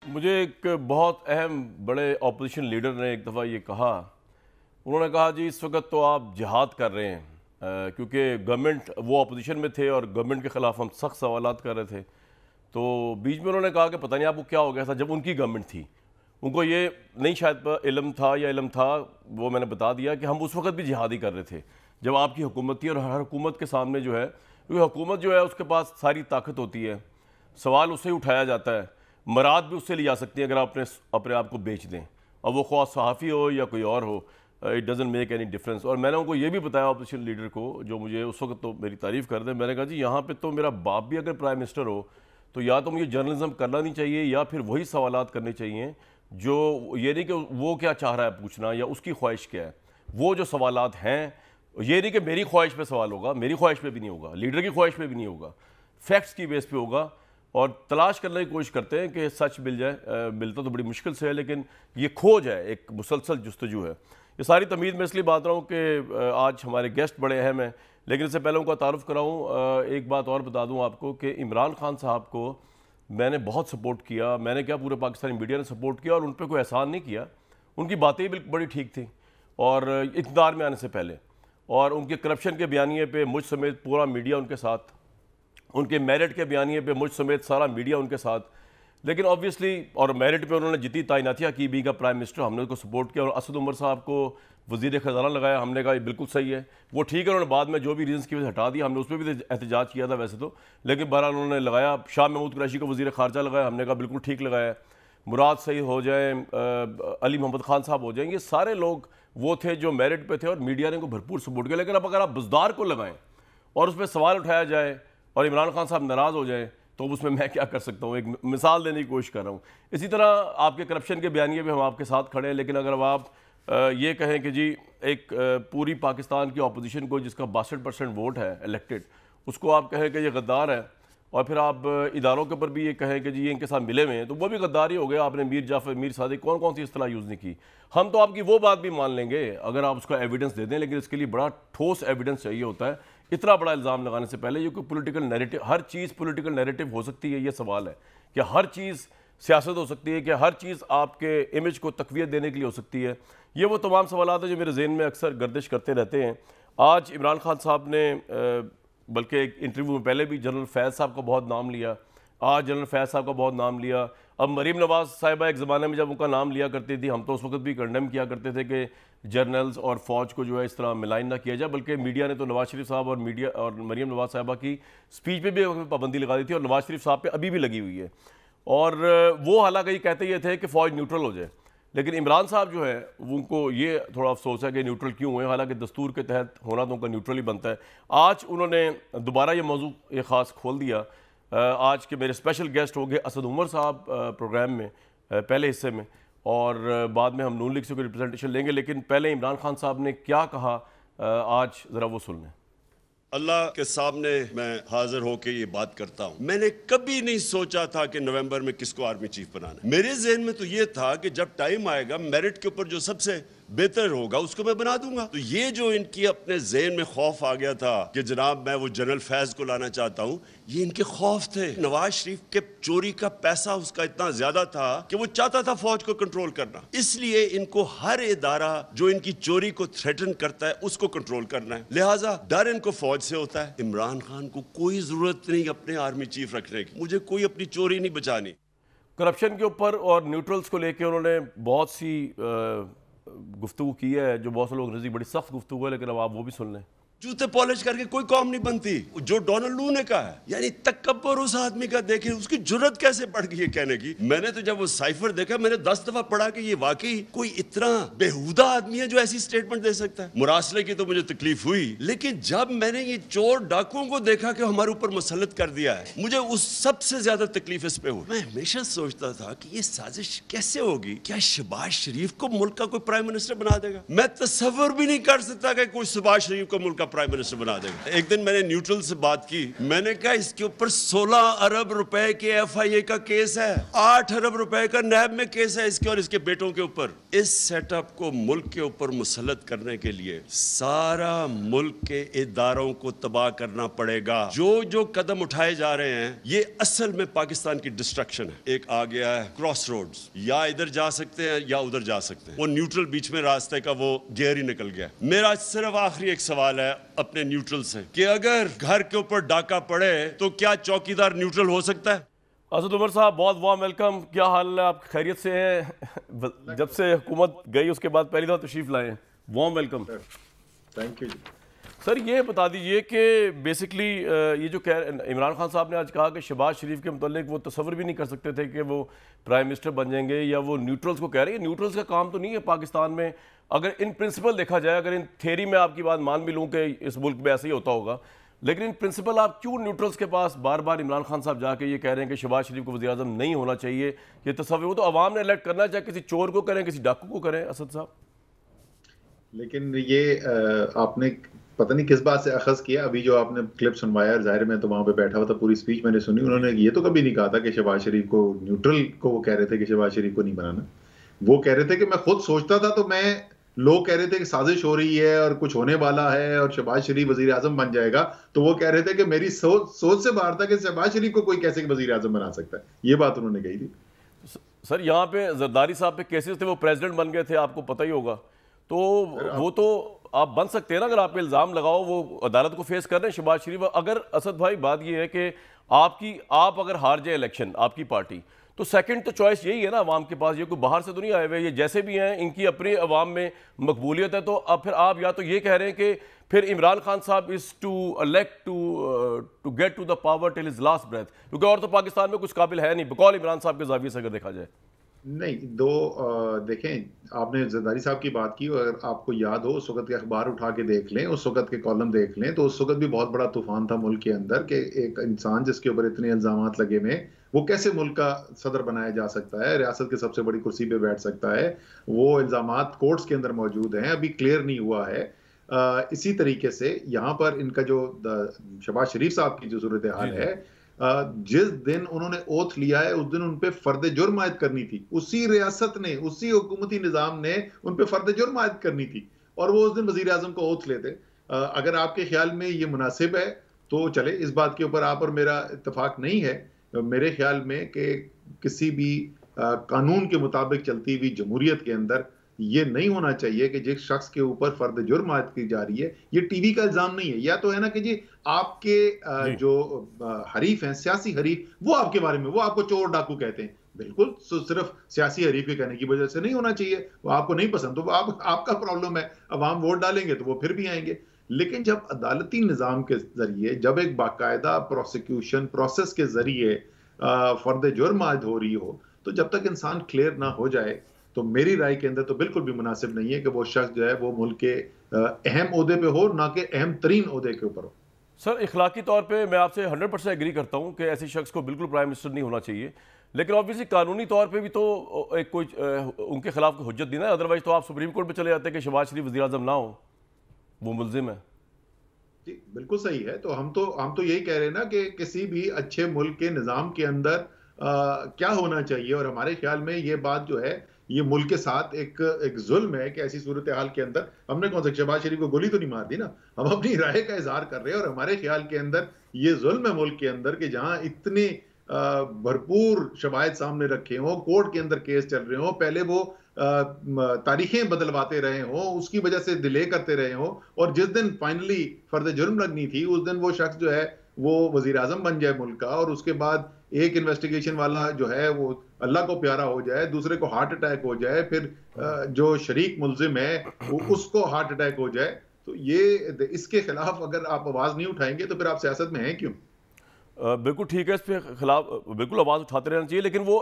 मुझे एक बहुत अहम बड़े अपोजिशन लीडर ने एक दफ़ा ये कहा। उन्होंने कहा जी इस वक्त तो आप जिहाद कर रहे हैं, क्योंकि गवर्नमेंट वो अपोजिशन में थे और गवर्नमेंट के ख़िलाफ़ हम सख्त सवालात कर रहे थे। तो बीच में उन्होंने कहा कि पता नहीं आपको क्या हो गया था जब उनकी गवर्नमेंट थी। उनको ये नहीं शायद इल्म था या इल्म था, वो मैंने बता दिया कि हम उस वक्त भी जिहाद ही कर रहे थे जब आपकी हुकूमत थी। और हर हुकूमत के सामने जो है, क्योंकि हुकूमत जो है उसके पास सारी ताकत होती है, सवाल उससे ही उठाया जाता है, मराद भी उससे ली जा सकती है अगर आप अपने आप को बेच दें, और वो ख्वाह सहाफ़ी हो या कोई और हो, it doesn't make any difference. और मैंने उनको ये भी बताया अपोजिशन लीडर को, जो मुझे उस वक्त तो मेरी तारीफ़ कर दें, मैंने कहा जी यहाँ पे तो मेरा बाप भी अगर प्राइम मिनिस्टर हो तो या तो मुझे जर्नलिज्म करना नहीं चाहिए या फिर वही सवालात करने चाहिए जो, ये नहीं कि वो क्या चाह रहा है पूछना या उसकी ख्वाहिश क्या है। वो जो सवालात हैं, ये नहीं कि मेरी ख्वाहिश पे सवाल होगा, मेरी ख्वाहिश पे भी नहीं होगा, लीडर की ख्वाहिश पे भी नहीं होगा, फैक्ट्स की बेस पे होगा। और तलाश करने की कोशिश करते हैं कि सच मिल जाए। मिलता तो बड़ी मुश्किल से है, लेकिन ये खोज है, एक मुसलसल जुस्तजू है। ये सारी तमीद मैं इसलिए बात रहा हूँ कि आज हमारे गेस्ट बड़े अहम हैं, लेकिन इससे पहले उनका तारुफ कराऊँ। एक बात और बता दूँ आपको कि इमरान खान साहब को मैंने बहुत सपोर्ट किया, मैंने क्या पूरे पाकिस्तानी मीडिया ने सपोर्ट किया, और उन पर कोई एहसान नहीं किया। उनकी बातें भी बड़ी ठीक थी और इक़्तिदार में आने से पहले, और उनके करप्शन के बयानिए पे मुझ समेत पूरा मीडिया उनके साथ, उनके मेरिट के बयानिए पे मुझ समेत सारा मीडिया उनके साथ। लेकिन ऑब्वियसली, और मेरिट पे उन्होंने जितनी तैनातियाँ की बी का प्राइम मिनिस्टर, हमने उसको सपोर्ट किया। और असद उमर साहब को वज़ीर ख़जाना लगाया, हमने कहा ये बिल्कुल सही है, वो ठीक है। उन्होंने बाद में जो भी रीज़न्स की वजह से हटा दिया, हमने उस पर भी एहतजाज किया था वैसे तो, लेकिन बहरहाल उन्होंने लगाया। शाह महमूद कुरैशी को वज़ीर ख़ारजा लगाया, हमने कहा बिल्कुल ठीक लगाया। मुराद सईद हो जाए, अली मोहम्मद खान साहब हो जाएंगे, सारे लोग वो थे जो मेरिट पे थे और मीडिया ने उनको भरपूर सपोर्ट किया। लेकिन अब अगर आप बुज़दार को लगाएं और उस पर सवाल उठाया जाए और इमरान खान साहब नाराज़ हो जाए, तो उसमें मैं क्या कर सकता हूँ। एक मिसाल देने की कोशिश कर रहा हूँ। इसी तरह आपके करप्शन के बयानिए भी हम आपके साथ खड़े हैं, लेकिन अगर आप ये कहें कि जी एक पूरी पाकिस्तान की अपोजिशन को जिसका 62% वोट है इलेक्टेड, उसको आप कहें कि ये गद्दार है, और फिर आप इदारों के ऊपर भी ये कहें कि जी ये इनके साथ मिले हुए हैं, तो वो भी गद्दार ही हो गया। आपने मीर जाफर, मीर सादिक, कौन कौन सी इस्तेलाह यूज़ नहीं की। हम तो आपकी वो बात भी मान लेंगे अगर आप उसका एविडेंस दे दें, लेकिन इसके लिए बड़ा ठोस एविडेंस चाहिए होता है। इतना बड़ा इल्ज़ाम लगाने से पहले, ये कोई पॉलिटिकल नैरेटिव, हर चीज़ पॉलिटिकल नैरेटिव हो सकती है, ये सवाल है कि हर चीज़ सियासत हो सकती है, कि हर चीज़ आपके इमेज को तक़वियत देने के लिए हो सकती है। ये वो तमाम सवालात हैं जो मेरे ज़हन में अक्सर गर्दिश करते रहते हैं। आज इमरान खान साहब ने बल्कि एक इंटरव्यू में पहले भी जनरल फैज़ साहब का बहुत नाम लिया, आज जनरल फैज़ साहब का बहुत नाम लिया। अब मरीम नवाज़ साहिबा एक ज़माने में जब उनका नाम लिया करती थी, हम तो उस वक्त भी कंडेम किया करते थे कि जर्नल्स और फ़ौज को जो है इस तरह मिलाइन ना किया जाए, बल्कि मीडिया ने तो नवाज़ शरीफ साहब और मीडिया और मरीम नवाज़ साहिबा की स्पीच पे भी पाबंदी लगा दी थी, और नवाज़ शरीफ साहब पे अभी भी लगी हुई है। और वो हालांकि ये कहते ये थे कि फ़ौज न्यूट्रल हो जाए, लेकिन इमरान साहब जो है उनको ये थोड़ा अफसोस है कि न्यूट्रल क्यों हुए, हालांकि दस्तूर के तहत होना तो उनका न्यूट्रल ही बनता है। आज उन्होंने दोबारा ये मौजू ये ख़ास खोल दिया। आज के मेरे स्पेशल गेस्ट हो गए असद उमर साहब प्रोग्राम में पहले हिस्से में, और बाद में हम नून लीग से कोई रिप्रेजेंटेशन लेंगे, लेकिन पहले इमरान खान साहब ने क्या कहा आज ज़रा वो सुन लें। अल्लाह के सामने मैं हाजिर होकर ये बात करता हूँ, मैंने कभी नहीं सोचा था कि नवंबर में किसको आर्मी चीफ बनाना है। मेरे जहन में तो ये था कि जब टाइम आएगा मेरिट के ऊपर जो सबसे बेहतर होगा उसको मैं बना दूंगा। तो ये जो इनकी अपने जहन में खौफ आ गया था कि जनाब मैं वो जनरल फैज को लाना चाहता हूँ, ये इनके खौफ थे। नवाज शरीफ के चोरी का पैसा उसका इतना ज्यादा था कि वो चाहता था फौज को कंट्रोल करना, इसलिए इनको हर इदारा जो इनकी चोरी को थ्रेटन करता है उसको कंट्रोल करना है, लिहाजा डर इनको फौज से होता है। इमरान खान को कोई जरूरत नहीं अपने आर्मी चीफ रखने की, मुझे कोई अपनी चोरी नहीं बचानी। करप्शन के ऊपर और न्यूट्रल्स को लेकर उन्होंने बहुत सी गुफ्तगू की है, जो बहुत से लोग नज़दीक बड़ी सख्त गुफ्तगू है, लेकिन अब आप वो भी सुन लें। जूते पॉलिश करके कोई कौम नहीं बनती, जो डोनाल्ड लू ने कहा है। यानी तकब्बुर उस आदमी का देखें, उसकी जुर्रत कैसे बढ़ गई है कहने की। मैंने तो जब वो साइफर देखा, मैंने 10 दफा पढ़ा कि ये वाकई कोई इतना बेहुदा आदमी है जो ऐसी स्टेटमेंट दे सकता है। मुरासले की तो मुझे तकलीफ हुई, लेकिन जब मैंने ये चोर डाकुओं को देखा कि हमारे ऊपर मुसल्लत कर दिया है, मुझे उस सबसे ज्यादा तकलीफ इस पे हुई। मैं हमेशा सोचता था कि ये साजिश कैसे होगी, क्या शहबाज शरीफ को मुल्क का कोई प्राइम मिनिस्टर बना देगा। मैं तसव्वुर भी नहीं कर सकता कि कोई शहबाज शरीफ को मुल्क का प्राइम मिनिस्टर बना देगा। एक दिन मैंने न्यूट्रल से बात की, मैंने कहा इसके ऊपर 16 अरब रुपए के FIA का केस है, 8 अरब रुपए का नैब में केस है इसके और इसके बेटों के ऊपर। इस सेटअप को मुल्क के ऊपर मुसल्लत करने के लिए सारा मुल्क के इदारों को तबाह करना पड़ेगा। जो कदम उठाए जा रहे हैं ये असल में पाकिस्तान की डिस्ट्रक्शन है। एक आ गया है क्रॉस रोड्स, या इधर जा सकते हैं या उधर जा सकते हैं, वो न्यूट्रल बीच में रास्ते का वो गियर ही निकल गया। मेरा सिर्फ आखिरी एक सवाल है अपने न्यूट्रल से कि अगर घर के ऊपर डाका पड़े तो क्या चौकीदार न्यूट्रल हो सकता है? असद उमर साहब, बहुत वार्म वेलकम। क्या हाल है, आप खैरियत से हैं? जब से हुकूमत गई उसके बाद पहली दफ़ा तशरीफ लाए हैं, warm welcome. Thank you sir, ये बता दीजिए कि बेसिकली ये जो इमरान खान साहब ने आज कहा कि शहबाज शरीफ के मुतालिक वो तस्वर भी नहीं कर सकते थे कि वो प्राइम मिनिस्टर बन जाएंगे, या वो न्यूट्रल्स को कह रहे हैं। न्यूट्रल्स का काम तो नहीं है पाकिस्तान में, अगर इन प्रिंसिपल देखा जाए, अगर इन थेरी में आपकी बात मान भी लूँ कि इस मुल्क में ऐसे ही होता होगा, लेकिन इन प्रिंसिपल आप क्यों न्यूट्रल्स के पास बार बार इमरान खान साहब जाके ये कह रहे हैं कि शहबाज शरीफ को वज़ीर आज़म नहीं होना चाहिए? ये तस्वीर वो तो अवाम ने इलेक्ट करना, चाहे किसी चोर को करें, किसी डाकू को करें। असद साहब, लेकिन ये आपने पता नहीं किस बात से अखज़ किया। अभी जो आपने क्लिप सुनवाया, जाहिर में तो वहां पे बैठा हुआ था, पूरी स्पीच मैंने सुनी। उन्होंने ये तो कभी नहीं कहा था कि शहबाज शरीफ को न्यूट्रल को, वो कह रहे थे कि शहबाज शरीफ को नहीं बनाना। वो कह रहे थे कि मैं खुद सोचता था, तो मैं, लोग कह रहे थे कि साजिश हो रही है और कुछ होने वाला है और शहबाज शरीफ वजीर आजम बन जाएगा, तो वो कह रहे थे कि मेरी सोच से बाहर था कि शहबाज शरीफ को कोई कैसे वजीर आजम बना सकता है। ये बात उन्होंने कही थी। सर, यहाँ पे जरदारी साहब पे केसेस थे, वो प्रेसिडेंट बन गए थे, आपको पता ही होगा। तो वो तो आप बन सकते हैं ना, अगर आप पे इल्ज़ाम लगाओ, वो अदालत को फेस कर रहे हैं शहबाज शरीफ। अगर असद भाई, बात ये है कि आप अगर हार जाए इलेक्शन, आपकी पार्टी, तो सेकंड तो चॉइस यही है ना अवाम के पास, ये कोई बाहर से तो नहीं आए हुए, ये जैसे भी हैं इनकी अपनी अवाम में मकबूलियत है। तो अब फिर आप या तो ये कह रहे हैं कि फिर Imran Khan sahab is to elect to get to the power till his last breath, क्योंकि और तो पाकिस्तान में कुछ काबिल है नहीं बकौल इमरान साहब के ज़ाविये से अगर देखा जाए। नहीं, देखें, आपने जरदारी साहब की बात की, अगर आपको याद हो उस वक्त के अखबार उठा के देख लें, उस वक्त के कॉलम देख लें, तो उस वक्त भी बहुत बड़ा तूफान था मुल्क के अंदर कि एक इंसान जिसके ऊपर इतने इल्जामात लगे हुए, वो कैसे मुल्क का सदर बनाया जा सकता है, रियासत की सबसे बड़ी कुर्सी पे बैठ सकता है। वो इल्जामात कोर्ट्स के अंदर मौजूद हैं, अभी क्लियर नहीं हुआ है। इसी तरीके से यहाँ पर इनका जो शहबाज शरीफ साहब की जो सूरत हाल है, जिस दिन उन्होंने ओथ लिया है उस दिन उन पे फर्द जुर्म आयद करनी थी। उसी रियासत ने, उसी हुकूमती निजाम ने उन पे फर्द जुर्म आयद करनी थी, और वो उस दिन वजीर आजम को ओथ लेते। अगर आपके ख्याल में ये मुनासिब है तो चले, इस बात के ऊपर आप और मेरा इत्तेफाक नहीं है मेरे ख्याल में कि किसी भी कानून के मुताबिक चलती हुई जमहूरियत के अंदर ये नहीं होना चाहिए कि जिस शख्स के ऊपर फर्द जुर्म आयद की जा रही है, ये टीवी का इल्जाम नहीं है। या तो है ना कि जी आपके जो हरीफ हैं, सियासी हरीफ, वो आपके बारे में, वो आपको चोर डाकू कहते हैं, बिल्कुल सिर्फ सियासी हरीफ के कहने की वजह से नहीं होना चाहिए। वो आपको नहीं पसंद तो आपका प्रॉब्लम है, अवाम वोट डालेंगे तो वो फिर भी आएंगे। लेकिन जब अदालती निज़ाम के जरिए, जब एक बाकायदा प्रोसिक्यूशन प्रोसेस के जरिए फर्द जुर्म आयद हो रही हो, तो जब तक इंसान क्लियर ना हो जाए, तो मेरी राय के अंदर तो बिल्कुल भी मुनासिब नहीं है कि वो शख्स जो है वो मुल्क के अहम ओहदे पे हो, ना कि अहम तरीन ओहदे के ऊपर हो। सर, इखलाकी तौर पे मैं आपसे 100% एग्री करता हूँ कि ऐसे शख्स को बिल्कुल प्राइम मिनिस्टर नहीं होना चाहिए, लेकिन ऑब्वियसली कानूनी तौर पे भी तो एक कोई उनके खिलाफ कोई हुज्जत दी ना, अदरवाइज तो आप सुप्रीम कोर्ट पे चले जाते कि शहबाज शरीफ वज़ीर आज़म ना हो, वो मुल्जिम है। जी बिल्कुल सही है। तो हम तो यही कह रहे हैं ना कि किसी भी अच्छे मुल्क के निज़ाम के अंदर क्या होना चाहिए, और हमारे ख्याल में ये बात जो है, ये मुल्क के साथ एक जुल्म है कि ऐसी सूरत हाल के अंदर हमने कौन सा शहबाज शरीफ को गोली तो नहीं मार दी ना, हम अपनी राय का इजहार कर रहे हैं। और हमारे ख्याल के अंदर ये जुल्म है मुल्क के अंदर कि जहां इतने भरपूर शवाहिद सामने रखे हों, कोर्ट के अंदर केस चल रहे हों, पहले वो तारीखें बदलवाते रहे हों, उसकी वजह से डिले करते रहे हों, और जिस दिन फाइनली फर्द जुर्म लगनी थी उस दिन वो शख्स जो है वो वजीर आजम बन जाए मुल्क का, और उसके बाद एक इन्वेस्टिगेशन वाला जो है वो अल्लाह को प्यारा हो जाए, दूसरे को हार्ट अटैक हो जाए, फिर जो शरीक मुल्जिम है वो उसको हार्ट अटैक हो जाए। तो ये, इसके खिलाफ अगर आप आवाज नहीं उठाएंगे तो फिर आप सियासत में हैं क्यों? बिल्कुल ठीक है, इस पे खिलाफ बिल्कुल आवाज़ उठाते रहना चाहिए, लेकिन वो